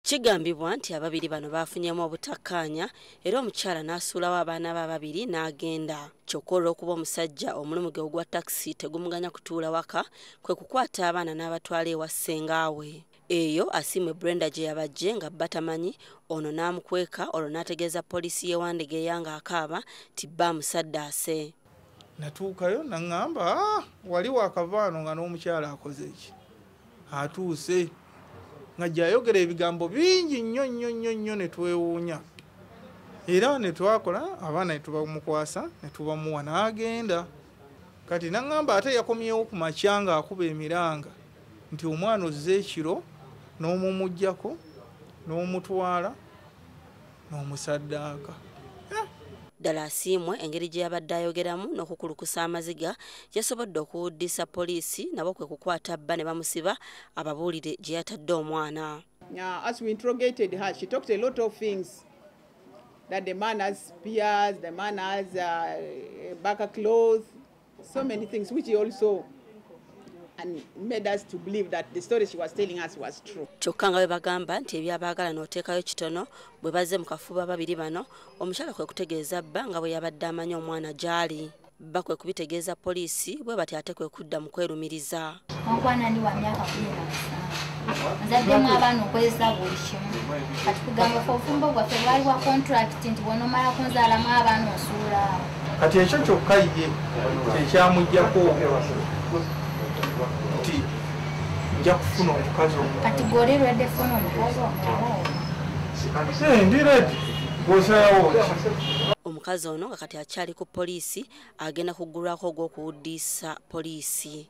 Kigambibwa nti ababiri bano bafunyemu obutakkaanya era omukyala n'asuulawo abaana be ababiri n'agenda. Kyokka olw'okuba omusajja omulumuge ogwa takisi tegumuganya kutuula waka kwe kukwata abaana n'abatwala ewa ssengaawe. Eyo Asiimwe Brenda gye yabajje nga batamanyi, ono n'amukweka olwo n'ategeeza poliisi y'e Wandegeya ng'akaaba nti bba amusaddaase. Natuukayo naŋŋamba wali wakavaano nga n'omukyala akoze ki atuuse nga gy'ayogera ebigambo bingi nnyo ne twewuunya era ne twakola abaana ne tubamukwasa ne tubamuwa n'agenda. Kati naŋŋamba ate yakomyewo ku makya ng'akuba emiranga nti omwana ozze ekiro n'omumuggyako n'omutwala n'omusaddaaka. Ddala Asiimwe engeri gye yabadde ayogeramu n'okukulukusa amaziga yasobodde okuwuddisa poliisi nabo kwe kukwata bba ne bamusiba ababuulire gye yatadde omwana. As we interrogated her, she talked a lot of things. That the man has peers, the man has back clothes, so many things which he also and made us to believe that the story she was telling us was true. Kyokka nga bwe bagamba nti ebyabaagala n'oteekayo kitono bwe bazze mu kafuba babiri bano, omukyala kwe kutegeeza bba nga bwe yabadde amanyi omwana gy'ali. Bba kwe kubitegeeza poliisi bwe bati ate kwe kudda mu kwerumiriza. Omwana ni wa myaka 17. Nzaddemu abaana okozesa buli kimu. Kati kugamba fe obufumbo bwaffe bwali wa contract nti bw'onoomala kunzaalamu abaana osuula awo. Kati ekyo kyokka ye kyekyamuggyako nti nja kufuna omukazi omulala. Kati goli lwedde funa omukazi omulala? Ndi ready. Bw'osalawo ki? Omukazi ono nga kati akyali ku poliisi agenda kuggulwako ogw'okuwuddisa poliisi.